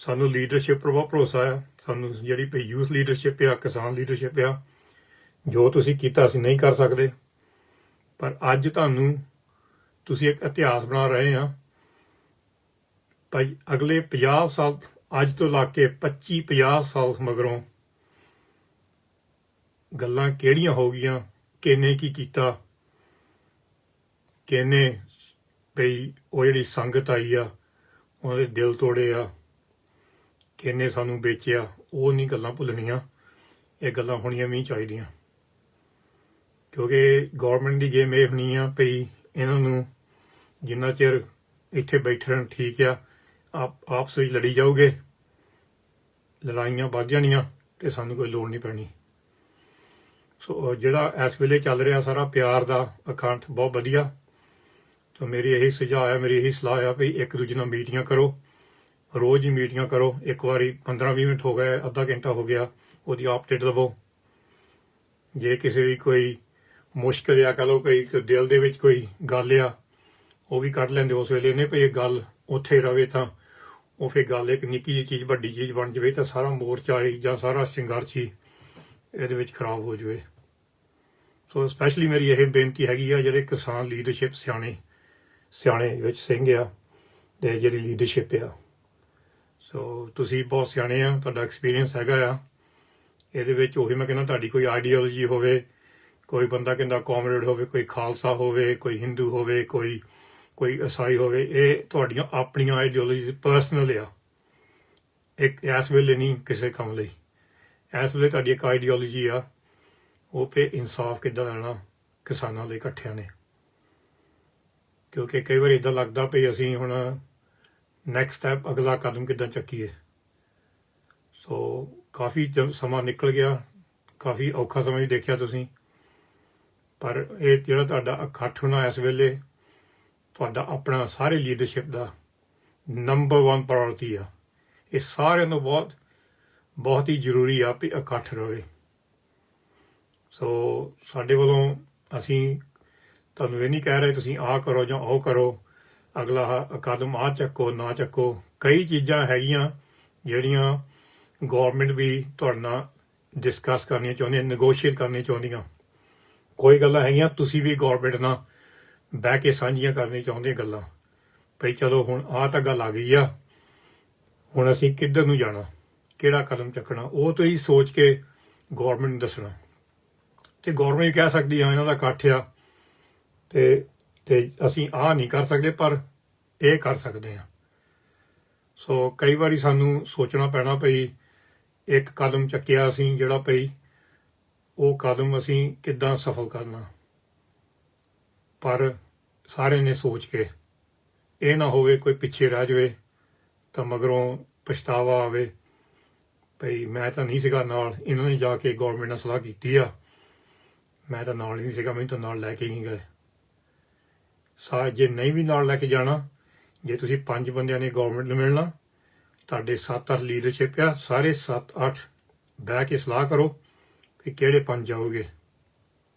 ਸਾਨੂੰ ਲੀਡਰਸ਼ਿਪ ਪਰ ਬਹੁਤ ਭਰੋਸਾ ਆ। ਸਾਨੂੰ ਜਿਹੜੀ ਭਈ ਯੂਥ ਲੀਡਰਸ਼ਿਪ ਆ, ਕਿਸਾਨ ਲੀਡਰਸ਼ਿਪ ਆ, ਜੋ ਤੁਸੀਂ ਕੀਤਾ ਅਸੀਂ ਨਹੀਂ ਕਰ ਸਕਦੇ, ਪਰ ਅੱਜ ਤੁਸੀਂ ਇੱਕ ਇਤਿਹਾਸ ਬਣਾ ਰਹੇ ਆ ਭਾਈ। ਅਗਲੇ 50 ਸਾਲ, ਅੱਜ ਤੋਂ ਲਾ ਕੇ 25-50 ਸਾਲ ਮਗਰੋਂ ਗੱਲਾਂ ਕਿਹੜੀਆਂ ਹੋ ਗਈਆਂ, ਕਿਹਨੇ ਕੀ ਕੀਤਾ, ਕਿਹਨੇ ਭਈ ਉਹ ਜਿਹੜੀ ਸੰਗਤ ਆਈ ਆ ਉਹਨਾਂ ਦੇ ਦਿਲ ਤੋੜੇ ਆ, ਕਿਹਨੇ ਸਾਨੂੰ ਵੇਚਿਆ, ਉਹ ਨਹੀਂ ਗੱਲਾਂ ਭੁੱਲਣੀਆਂ। ਇਹ ਗੱਲਾਂ ਹੋਣੀਆਂ ਵੀ ਚਾਹੀਦੀਆਂ, ਕਿਉਂਕਿ ਗੌਰਮੈਂਟ ਦੀ ਗੇਮ ਇਹ ਹੋਣੀ ਆ ਭਈ ਇਹਨਾਂ ਨੂੰ ਜਿੰਨਾ ਚਿਰ ਇੱਥੇ ਬੈਠੇ ਰਹਿਣ ਠੀਕ ਆ, ਆਪਸ ਵਿੱਚ ਲੜੀ ਜਾਓਗੇ, ਲੜਾਈਆਂ ਵੱਧ ਜਾਣੀਆਂ ਤੇ ਸਾਨੂੰ ਕੋਈ ਲੋੜ ਨਹੀਂ ਪੈਣੀ। ਸੋ ਜਿਹੜਾ ਇਸ ਵੇਲੇ ਚੱਲ ਰਿਹਾ ਸਾਰਾ ਪਿਆਰ ਦਾ ਅਖੰਡ ਬਹੁਤ ਵਧੀਆ। ਸੋ ਮੇਰੀ ਇਹੀ ਸੁਝਾਅ ਹੈ, ਮੇਰੀ ਇਹੀ ਸਲਾਹ ਆ ਵੀ ਇੱਕ ਦੂਜੇ ਨਾਲ ਮੀਟਿੰਗਾਂ ਕਰੋ, ਰੋਜ਼ ਹੀ ਮੀਟਿੰਗਾਂ ਕਰੋ। ਇੱਕ ਵਾਰੀ 15-20 ਮਿੰਟ ਹੋ ਗਏ, ਅੱਧਾ ਘੰਟਾ ਹੋ ਗਿਆ, ਉਹਦੀ ਅਪਡੇਟ ਲਵੋ। ਜੇ ਕਿਸੇ ਦੀ ਕੋਈ ਮੁਸ਼ਕਿਲ ਆ, ਕਹ ਲਓ ਕੋਈ ਦਿਲ ਦੇ ਵਿੱਚ ਕੋਈ ਗੱਲ ਆ, ਉਹ ਵੀ ਕੱਢ ਲੈਂਦੇ ਉਸ ਵੇਲੇ ਨੇ, ਭਈ ਇਹ ਗੱਲ ਉੱਥੇ ਰਵੇ ਤਾਂ ਉਹ ਫਿਰ ਗੱਲ ਇੱਕ ਨਿੱਕੀ ਜਿਹੀ ਚੀਜ਼ ਵੱਡੀ ਚੀਜ਼ ਬਣ ਜਾਵੇ ਤਾਂ ਸਾਰਾ ਮੋਰਚਾ ਹੀ ਜਾਂ ਸਾਰਾ ਸੰਘਰਸ਼ ਹੀ ਇਹਦੇ ਵਿੱਚ ਖਰਾਬ ਹੋ ਜਾਵੇ। ਸੋ ਸਪੈਸ਼ਲੀ ਮੇਰੀ ਇਹ ਬੇਨਤੀ ਹੈਗੀ ਆ, ਜਿਹੜੇ ਕਿਸਾਨ ਲੀਡਰਸ਼ਿਪ ਸਿਆਣੇ ਵਿੱਚ ਸਿੰਘ ਆ ਤੇ ਜਿਹੜੀ ਲੀਡਰਸ਼ਿਪ ਆ, ਸੋ ਤੁਸੀਂ ਬਹੁਤ ਸਿਆਣੇ ਆ, ਤੁਹਾਡਾ ਐਕਸਪੀਰੀਅੰਸ ਹੈਗਾ ਆ ਇਹਦੇ ਵਿੱਚ। ਉਹੀ ਮੈਂ ਕਹਿੰਦਾ, ਤੁਹਾਡੀ ਕੋਈ ਆਈਡੀਓਲੋਜੀ ਹੋਵੇ, ਕੋਈ ਬੰਦਾ ਕਹਿੰਦਾ ਕਾਮਰੇਡ ਹੋਵੇ, ਕੋਈ ਖਾਲਸਾ ਹੋਵੇ, ਕੋਈ ਹਿੰਦੂ ਹੋਵੇ, ਕੋਈ ਈਸਾਈ ਹੋਵੇ, ਇਹ ਤੁਹਾਡੀਆਂ ਆਪਣੀਆਂ ਆਈਡੀਓਲੋਜੀ ਪਰਸਨਲ ਆ, ਇੱਕ ਇਸ ਵੇਲੇ ਨਹੀਂ ਕਿਸੇ ਕੰਮ ਲਈ। ਇਸ ਵੇਲੇ ਤੁਹਾਡੀ ਇੱਕ ਆਈਡੀਓਲੋਜੀ ਆ, ਉਹ ਤੇ ਇਨਸਾਫ ਕਿੱਦਾਂ ਲੈਣਾ ਕਿਸਾਨਾਂ ਦੇ ਇਕੱਠਿਆਂ ਨੇ। ਕਿਉਂਕਿ ਕਈ ਵਾਰ ਇੱਦਾਂ ਲੱਗਦਾ ਵੀ ਅਸੀਂ ਹੁਣ ਨੈਕਸਟ ਸਟੈਪ, ਅਗਲਾ ਕਦਮ ਕਿੱਦਾਂ ਚੱਕੀਏ। ਸੋ ਕਾਫੀ ਸਮਾਂ ਨਿਕਲ ਗਿਆ, ਕਾਫੀ ਔਖਾ ਸਮਾਂ ਵੀ ਦੇਖਿਆ ਤੁਸੀਂ, ਪਰ ਇਹ ਜਿਹੜਾ ਤੁਹਾਡਾ ਇਕੱਠ ਹੋਣਾ ਇਸ ਵੇਲੇ ਤੁਹਾਡਾ ਆਪਣਾ ਸਾਰੇ ਲੀਡਰਸ਼ਿਪ ਦਾ ਨੰਬਰ 1 ਪ੍ਰਾਇੋਰਟੀ ਆ। ਇਹ ਸਾਰਿਆਂ ਨੂੰ ਬਹੁਤ ਹੀ ਜ਼ਰੂਰੀ ਆ ਵੀ ਇਕੱਠ ਰਹੇ। ਸੋ ਸਾਡੇ ਵੱਲੋਂ ਅਸੀਂ ਤੁਹਾਨੂੰ ਇਹ ਨਹੀਂ ਕਹਿ ਰਹੇ ਤੁਸੀਂ ਆਹ ਕਰੋ ਜਾਂ ਉਹ ਕਰੋ, ਅਗਲਾ ਕਦਮ ਆਹ ਚੱਕੋ ਨਾ ਚੱਕੋ। ਕਈ ਚੀਜ਼ਾਂ ਹੈਗੀਆਂ ਜਿਹੜੀਆਂ ਗੌਰਮੈਂਟ ਵੀ ਤੁਹਾਡੇ ਨਾਲ ਡਿਸਕਸ ਕਰਨੀਆਂ ਚਾਹੁੰਦੀਆਂ, ਨੈਗੋਸ਼ੀਏਟ ਕਰਨੀਆਂ ਚਾਹੁੰਦੀਆਂ। ਕੋਈ ਗੱਲਾਂ ਹੈਗੀਆਂ ਤੁਸੀਂ ਵੀ ਗੌਰਮੈਂਟ ਨਾਲ ਬਹਿ ਕੇ ਸਾਂਝੀਆਂ ਕਰਨੀਆਂ ਚਾਹੁੰਦੇ ਗੱਲਾਂ, ਭਈ ਚਲੋ ਹੁਣ ਆਹ ਤਾਂ ਗੱਲ ਆ ਗਈ ਆ, ਹੁਣ ਅਸੀਂ ਕਿੱਧਰ ਨੂੰ ਜਾਣਾ, ਕਿਹੜਾ ਕਦਮ ਚੱਕਣਾ, ਉਹ ਤੁਸੀਂ ਸੋਚ ਕੇ ਗੌਰਮੈਂਟ ਨੂੰ ਦੱਸਣਾ। ਤੇ ਗੌਰਮੈਂਟ ਵੀ ਕਹਿ ਸਕਦੀ ਆ ਇਹਨਾਂ ਦਾ ਇਕੱਠ ਆ ਤੇ ਅਸੀਂ ਆਹ ਨਹੀਂ ਕਰ ਸਕਦੇ, ਪਰ ਇਹ ਕਰ ਸਕਦੇ ਆ। ਸੋ ਕਈ ਵਾਰੀ ਸਾਨੂੰ ਸੋਚਣਾ ਪੈਣਾ ਭਈ ਇੱਕ ਕਦਮ ਚੱਕਿਆ ਅਸੀਂ ਜਿਹੜਾ ਭਈ ਉਹ ਕਦਮ ਅਸੀਂ ਕਿੱਦਾਂ ਸਫਲ ਕਰਨਾ। ਪਰ ਸਾਰਿਆਂ ਨੇ ਸੋਚ ਕੇ, ਇਹ ਨਾ ਹੋਵੇ ਕੋਈ ਪਿੱਛੇ ਰਹਿ ਜਾਵੇ ਤਾਂ ਮਗਰੋਂ ਪਛਤਾਵਾ ਆਵੇ ਭਈ ਮੈਂ ਤਾਂ ਨਹੀਂ ਸੀਗਾ ਨਾਲ, ਇਹਨਾਂ ਨੇ ਜਾ ਕੇ ਗੌਰਮੈਂਟ ਨਾਲ ਸਲਾਹ ਕੀਤੀ ਆ, ਮੈਂ ਤਾਂ ਨਾਲ ਹੀ ਨਹੀਂ ਸੀਗਾ, ਮੈਨੂੰ ਤਾਂ ਨਾਲ ਲੈ ਕੇ ਨਹੀਂ ਗਏ। ਜੇ ਨਹੀਂ ਵੀ ਨਾਲ ਲੈ ਕੇ ਜਾਣਾ, ਜੇ ਤੁਸੀਂ 5 ਬੰਦਿਆਂ ਨੇ ਗੌਰਮੈਂਟ ਨੂੰ ਮਿਲਣਾ, ਤੁਹਾਡੇ 7-8 ਲੀਡਰਸ਼ਿਪ ਆ, ਸਾਰੇ 7-8 ਬਹਿ ਕੇ ਸਲਾਹ ਕਰੋ ਕਿ ਕਿਹੜੇ 5 ਜਾਓਗੇ,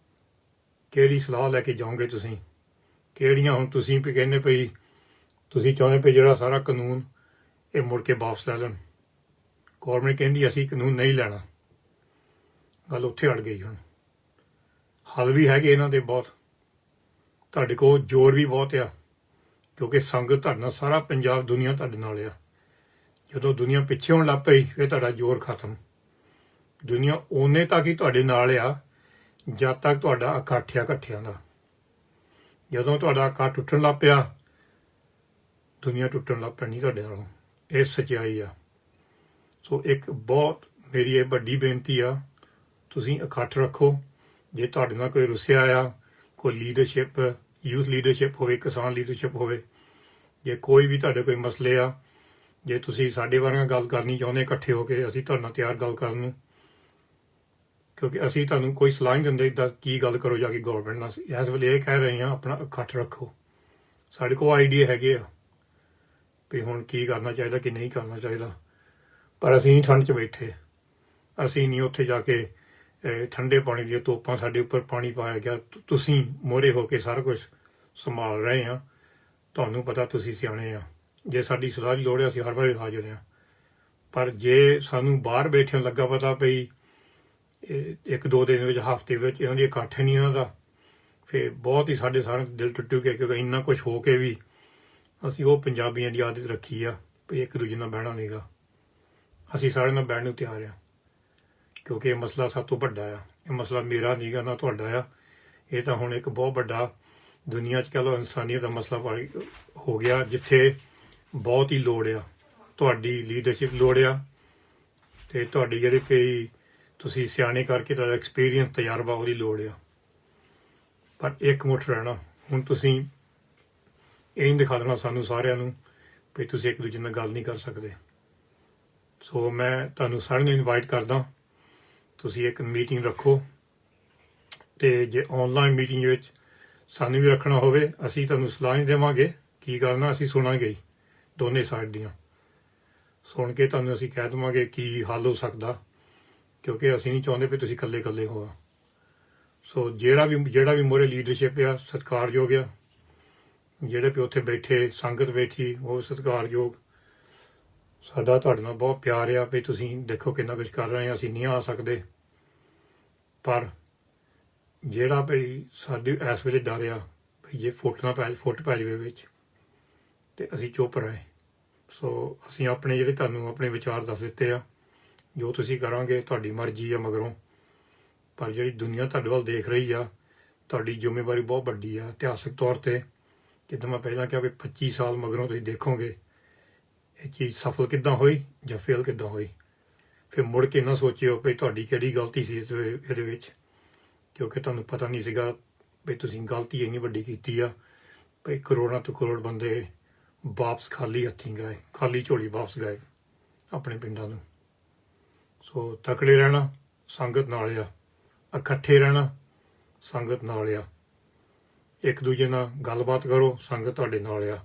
ਕਿਹੜੀ ਸਲਾਹ ਲੈ ਕੇ ਜਾਓਗੇ ਤੁਸੀਂ, ਕਿਹੜੀਆਂ ਹੁਣ ਤੁਸੀਂ ਵੀ ਕਹਿੰਦੇ ਭਈ ਤੁਸੀਂ ਚਾਹੁੰਦੇ ਭਈ ਜਿਹੜਾ ਸਾਰਾ ਕਾਨੂੰਨ ਇਹ ਮੁੜ ਕੇ ਵਾਪਸ ਲੈ ਲੈਣ। ਗੌਰਮੈਂਟ ਕਹਿੰਦੀ ਅਸੀਂ ਕਾਨੂੰਨ ਨਹੀਂ ਲੈਣਾ, ਗੱਲ ਉੱਥੇ ਅੜ ਗਈ। ਹੁਣ ਹੱਲ ਵੀ ਹੈਗੇ ਇਹਨਾਂ ਦੇ ਬਹੁਤ, ਤੁਹਾਡੇ ਕੋਲ ਜ਼ੋਰ ਵੀ ਬਹੁਤ ਆ, ਕਿਉਂਕਿ ਸੰਗਤ ਤੁਹਾਡੇ ਨਾਲ, ਸਾਰਾ ਪੰਜਾਬ ਦੁਨੀਆ ਤੁਹਾਡੇ ਨਾਲ ਆ। ਜਦੋਂ ਦੁਨੀਆ ਪਿੱਛੇ ਹੋਣ ਲੱਗ ਪਈ ਫਿਰ ਤੁਹਾਡਾ ਜ਼ੋਰ ਖਤਮ। ਦੁਨੀਆ ਓਨੇ ਤੱਕ ਹੀ ਤੁਹਾਡੇ ਨਾਲ ਆ ਜਦ ਤੱਕ ਤੁਹਾਡਾ ਇਕੱਠ ਆ ਇਕੱਠਿਆਂ ਦਾ। ਜਦੋਂ ਤੁਹਾਡਾ ਇਕੱਠ ਟੁੱਟਣ ਲੱਗ ਪਿਆ, ਦੁਨੀਆ ਟੁੱਟਣ ਲੱਗ ਪੈਣੀ ਤੁਹਾਡੇ ਨਾਲੋਂ। ਇਹ ਸੱਚਾਈ ਆ। ਸੋ ਇੱਕ ਬਹੁਤ ਮੇਰੀ ਇਹ ਵੱਡੀ ਬੇਨਤੀ ਆ, ਤੁਸੀਂ ਇਕੱਠ ਰੱਖੋ। ਜੇ ਤੁਹਾਡੇ ਨਾਲ ਕੋਈ ਰੁੱਸਿਆ ਆ, ਕੋਈ ਲੀਡਰਸ਼ਿਪ, ਯੂਥ ਲੀਡਰਸ਼ਿਪ ਹੋਵੇ, ਕਿਸਾਨ ਲੀਡਰਸ਼ਿਪ ਹੋਵੇ, ਜੇ ਕੋਈ ਵੀ ਤੁਹਾਡੇ ਕੋਈ ਮਸਲੇ ਆ, ਜੇ ਤੁਸੀਂ ਸਾਡੇ ਬਾਰੇ ਗੱਲ ਕਰਨੀ ਚਾਹੁੰਦੇ ਇਕੱਠੇ ਹੋ ਕੇ, ਅਸੀਂ ਤੁਹਾਡੇ ਨਾਲ ਤਿਆਰ ਗੱਲ ਕਰਨ ਨੂੰ। ਕਿਉਂਕਿ ਅਸੀਂ ਤੁਹਾਨੂੰ ਕੋਈ ਸਲਾਹ ਨਹੀਂ ਦਿੰਦੇ ਇੱਦਾਂ ਕੀ ਗੱਲ ਕਰੋ ਜਾ ਕੇ ਗੌਰਮੈਂਟ ਨਾਲ। ਇਸ ਵੇਲੇ ਇਹ ਕਹਿ ਰਹੇ ਹਾਂ ਆਪਣਾ ਇਕੱਠ ਰੱਖੋ। ਸਾਡੇ ਕੋਲ ਆਈਡੀਆ ਹੈਗੇ ਆ ਵੀ ਹੁਣ ਕੀ ਕਰਨਾ ਚਾਹੀਦਾ ਕੀ ਨਹੀਂ ਕਰਨਾ ਚਾਹੀਦਾ, ਪਰ ਅਸੀਂ ਨਹੀਂ ਠੰਡ 'ਚ ਬੈਠੇ। ਅਸੀਂ ਨਹੀਂ ਉੱਥੇ ਜਾ ਕੇ ਠੰਡੇ ਪਾਣੀ ਦੀਆਂ ਤੋਪਾਂ ਸਾਡੇ ਉੱਪਰ ਪਾਣੀ ਪਾਇਆ ਗਿਆ। ਤੁਸੀਂ ਮੋਹਰੇ ਹੋ ਕੇ ਸਾਰਾ ਕੁਝ ਸੰਭਾਲ ਰਹੇ ਆ, ਤੁਹਾਨੂੰ ਪਤਾ ਤੁਸੀਂ ਸਿਆਣੇ ਆ। ਜੇ ਸਾਡੀ ਸਲਾਹ ਦੀ ਲੋੜ ਹੈ ਅਸੀਂ ਹਰ ਵਾਰੀ ਹਾਜ਼ਰ ਹਾਂ। ਪਰ ਜੇ ਸਾਨੂੰ ਬਾਹਰ ਬੈਠਿਆਂ ਲੱਗਾ ਪਤਾ ਪਈ 1-2 ਦਿਨ ਵਿੱਚ, ਹਫ਼ਤੇ ਵਿੱਚ ਇਹਨਾਂ ਦੀ ਇਕੱਠ ਨਹੀਂ ਇਹਨਾਂ ਦਾ, ਫਿਰ ਬਹੁਤ ਹੀ ਸਾਡੇ ਸਾਰਿਆਂ ਦੇ ਦਿਲ ਟੁੱਟੂਗੇ। ਕਿਉਂਕਿ ਇੰਨਾ ਕੁਝ ਹੋ ਕੇ ਵੀ ਅਸੀਂ ਉਹ ਪੰਜਾਬੀਆਂ ਦੀ ਆਦਤ ਰੱਖੀ ਆ ਵੀ ਇੱਕ ਦੂਜੇ ਨਾਲ ਬਹਿਣਾ ਨਹੀਂਗਾ। ਅਸੀਂ ਸਾਰਿਆਂ ਨਾਲ ਬਹਿਣ ਨੂੰ ਤਿਆਰ ਆ, ਕਿਉਂਕਿ ਇਹ ਮਸਲਾ ਸਭ ਤੋਂ ਵੱਡਾ ਆ। ਇਹ ਮਸਲਾ ਮੇਰਾ ਨਹੀਂਗਾ ਨਾ ਤੁਹਾਡਾ ਆ, ਇਹ ਤਾਂ ਹੁਣ ਇੱਕ ਬਹੁਤ ਵੱਡਾ ਦੁਨੀਆ 'ਚ ਕਹਿ ਲਓ ਇਨਸਾਨੀਅਤ ਦਾ ਮਸਲਾ ਹੋ ਗਿਆ, ਜਿੱਥੇ ਬਹੁਤ ਹੀ ਲੋੜ ਆ ਤੁਹਾਡੀ ਲੀਡਰਸ਼ਿਪ ਲੋੜ ਆ, ਅਤੇ ਤੁਹਾਡੀ ਜਿਹੜੇ ਕਈ ਤੁਸੀਂ ਸਿਆਣੇ ਕਰਕੇ ਤੁਹਾਡਾ ਐਕਸਪੀਰੀਅੰਸ ਤਜਰਬਾ ਉਹਦੀ ਲੋੜ ਆ। ਪਰ ਇੱਕ ਮੁੱਠ ਰਹਿਣਾ। ਹੁਣ ਤੁਸੀਂ ਇਹ ਨਹੀਂ ਦਿਖਾ ਦੇਣਾ ਸਾਨੂੰ ਸਾਰਿਆਂ ਨੂੰ ਵੀ ਤੁਸੀਂ ਇੱਕ ਦੂਜੇ ਨਾਲ ਗੱਲ ਨਹੀਂ ਕਰ ਸਕਦੇ। ਸੋ ਮੈਂ ਤੁਹਾਨੂੰ ਸਾਰਿਆਂ ਨੂੰ ਇਨਵਾਈਟ ਕਰਦਾ, ਤੁਸੀਂ ਇੱਕ ਮੀਟਿੰਗ ਰੱਖੋ। ਅਤੇ ਜੇ ਔਨਲਾਈਨ ਮੀਟਿੰਗ ਵਿੱਚ ਸਾਨੂੰ ਵੀ ਰੱਖਣਾ ਹੋਵੇ ਅਸੀਂ ਤੁਹਾਨੂੰ ਸਲਾਹ ਨਹੀਂ ਦੇਵਾਂਗੇ ਕੀ ਕਰਨਾ, ਅਸੀਂ ਸੁਣਾਂਗੇ ਹੀ ਦੋਨੇ ਸਾਈਡ ਦੀਆਂ। ਸੁਣ ਕੇ ਤੁਹਾਨੂੰ ਅਸੀਂ ਕਹਿ ਦੇਵਾਂਗੇ ਕੀ ਹੱਲ ਹੋ ਸਕਦਾ, ਕਿਉਂਕਿ ਅਸੀਂ ਨਹੀਂ ਚਾਹੁੰਦੇ ਵੀ ਤੁਸੀਂ ਇਕੱਲੇ ਹੋ। ਸੋ ਜਿਹੜਾ ਵੀ ਮੋਰੇ ਲੀਡਰਸ਼ਿਪ ਆ ਸਤਿਕਾਰਯੋਗ ਆ, ਜਿਹੜੇ ਵੀ ਉੱਥੇ ਬੈਠੇ ਸੰਗਤ ਬੈਠੀ ਉਹ ਸਤਿਕਾਰਯੋਗ। ਸਾਡਾ ਤੁਹਾਡੇ ਨਾਲ ਬਹੁਤ ਪਿਆਰ ਆ ਵੀ ਤੁਸੀਂ ਦੇਖੋ ਕਿੰਨਾ ਕੁਝ ਕਰ ਰਹੇ ਆ, ਅਸੀਂ ਨਹੀਂ ਆ ਸਕਦੇ, ਪਰ ਜਿਹੜਾ ਵੀ ਸਾਡੀ ਇਸ ਵੇਲੇ ਡਰ ਆ ਵੀ ਜੇ ਫੁੱਟ ਪੈ ਜਾਵੇ ਵਿੱਚ ਤੇ ਅਸੀਂ ਚੁੱਪ ਰਹੇ। ਸੋ ਅਸੀਂ ਆਪਣੇ ਜਿਹੜੇ ਤੁਹਾਨੂੰ ਆਪਣੇ ਵਿਚਾਰ ਦੱਸ ਦਿੱਤੇ ਆ, ਜੋ ਤੁਸੀਂ ਕਰਾਂਗੇ ਤੁਹਾਡੀ ਮਰਜ਼ੀ ਆ ਮਗਰੋਂ, ਪਰ ਜਿਹੜੀ ਦੁਨੀਆ ਤੁਹਾਡੇ ਵੱਲ ਦੇਖ ਰਹੀ ਆ ਤੁਹਾਡੀ ਜ਼ਿੰਮੇਵਾਰੀ ਬਹੁਤ ਵੱਡੀ ਆ ਇਤਿਹਾਸਕ ਤੌਰ ਤੇ। ਜਿੱਦਾਂ ਮੈਂ ਪਹਿਲਾਂ ਕਿਹਾ ਵੀ 25 ਸਾਲ ਮਗਰੋਂ ਤੁਸੀਂ ਦੇਖੋਗੇ ਇਹ ਚੀਜ਼ ਸਫਲ ਕਿੱਦਾਂ ਹੋਈ ਜਾਂ ਫੇਲ ਕਿੱਦਾਂ ਹੋਈ। ਫਿਰ ਮੁੜ ਕੇ ਨਾ ਸੋਚਿਓ ਵੀ ਤੁਹਾਡੀ ਕਿਹੜੀ ਗਲਤੀ ਸੀ ਇਹਦੇ ਵਿੱਚ, ਕਿਉਂਕਿ ਤੁਹਾਨੂੰ ਪਤਾ ਨਹੀਂ ਸੀਗਾ ਵੀ ਤੁਸੀਂ ਗਲਤੀ ਇੰਨੀ ਵੱਡੀ ਕੀਤੀ ਆ ਵੀ ਕਰੋੜਾਂ ਤੋਂ ਕਰੋੜ ਬੰਦੇ ਵਾਪਸ ਖਾਲੀ ਹੱਥੀਂ ਗਏ, ਖਾਲੀ ਝੋਲੀ ਵਾਪਸ ਗਏ ਆਪਣੇ ਪਿੰਡਾਂ ਨੂੰ। ਸੋ ਤਕੜੇ ਰਹਿਣਾ ਸੰਗਤ ਨਾਲ ਆ, ਇਕੱਠੇ ਰਹਿਣਾ ਸੰਗਤ ਨਾਲ ਆ, ਇੱਕ ਦੂਜੇ ਨਾਲ ਗੱਲਬਾਤ ਕਰੋ ਸੰਗਤ ਤੁਹਾਡੇ ਨਾਲ ਆ।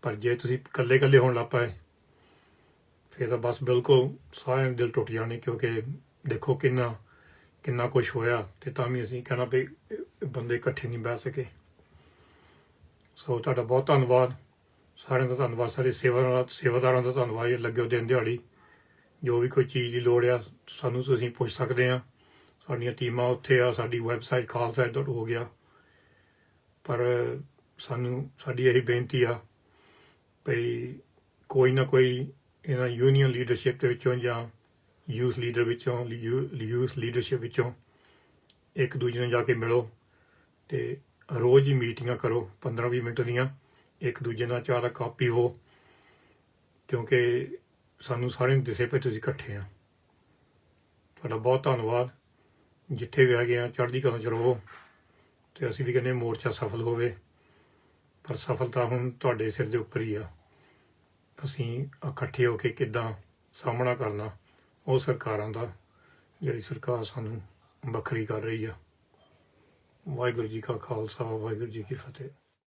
ਪਰ ਜੇ ਤੁਸੀਂ ਇਕੱਲੇ ਹੋਣ ਲੱਗ ਪਏ ਫਿਰ ਤਾਂ ਬਸ ਬਿਲਕੁਲ ਸਾਰਿਆਂ ਦੇ ਦਿਲ ਟੁੱਟ ਜਾਣੇ, ਕਿਉਂਕਿ ਦੇਖੋ ਕਿੰਨਾ ਕੁਝ ਹੋਇਆ ਤੇ ਤਾਂ ਵੀ ਅਸੀਂ ਕਹਿਣਾ ਵੀ ਬੰਦੇ ਇਕੱਠੇ ਨਹੀਂ ਬਹਿ ਸਕੇ। ਸੋ ਤੁਹਾਡਾ ਬਹੁਤ ਧੰਨਵਾਦ, ਸਾਰਿਆਂ ਦਾ ਧੰਨਵਾਦ, ਸਾਰੇ ਸੇਵਾਦਾਰਾਂ ਦਾ ਧੰਨਵਾਦ ਜਿਹੜੇ ਲੱਗੇ ਹੋ ਦਿਨ ਦਿਹਾੜੀ। ਜੋ ਵੀ ਕੋਈ ਚੀਜ਼ ਦੀ ਲੋੜ ਆ ਸਾਨੂੰ ਤੁਸੀਂ ਪੁੱਛ ਸਕਦੇ ਆ, ਸਾਡੀਆਂ ਟੀਮਾਂ ਉੱਥੇ ਆ, ਸਾਡੀ ਵੈਬਸਾਈਟ ਖਾਲਸਾ ਹੋ ਗਿਆ। ਪਰ ਸਾਡੀ ਇਹੀ ਬੇਨਤੀ ਆ ਭਈ ਕੋਈ ਨਾ ਕੋਈ ਇਹਨਾਂ ਯੂਨੀਅਨ ਲੀਡਰਸ਼ਿਪ ਦੇ ਵਿੱਚੋਂ ਜਾਂ ਯੂਥ ਲੀਡਰਸ਼ਿਪ ਵਿੱਚੋਂ ਇੱਕ ਦੂਜੇ ਨੂੰ ਜਾ ਕੇ ਮਿਲੋ ਤੇ ਰੋਜ਼ ਹੀ ਮੀਟਿੰਗਾਂ ਕਰੋ 15-20 ਮਿੰਟ ਦੀਆਂ, ਇੱਕ ਦੂਜੇ ਨਾਲ ਚਾਹ ਦਾ ਕੱਪ ਪੀਵੋ, ਕਿਉਂਕਿ ਸਾਨੂੰ ਸਾਰਿਆਂ ਨੂੰ ਦਿਸੇ ਪਏ ਤੁਸੀਂ ਇਕੱਠੇ ਆ। ਤੁਹਾਡਾ ਬਹੁਤ ਧੰਨਵਾਦ, ਜਿੱਥੇ ਵੀ ਹੈਗੇ ਆ ਚੜ੍ਹਦੀ ਕਲਾ 'ਚ ਰਹੋ ਤੇ ਅਸੀਂ ਵੀ ਕਹਿੰਦੇ ਮੋਰਚਾ ਸਫਲ ਹੋਵੇ, ਪਰ ਸਫਲਤਾ ਹੁਣ ਤੁਹਾਡੇ ਸਿਰ ਦੇ ਉੱਪਰ ਹੀ ਆ। ਅਸੀਂ ਇਕੱਠੇ ਹੋ ਕੇ ਕਿੱਦਾਂ ਸਾਹਮਣਾ ਕਰਨਾ ਉਹ ਸਰਕਾਰਾਂ ਦਾ, ਜਿਹੜੀ ਸਰਕਾਰ ਸਾਨੂੰ ਵੱਖਰੀ ਕਰ ਰਹੀ ਆ। ਵਾਹਿਗੁਰੂ ਜੀ ਕਾ ਖਾਲਸਾ, ਵਾਹਿਗੁਰੂ ਜੀ ਕੀ ਫਤਿਹ।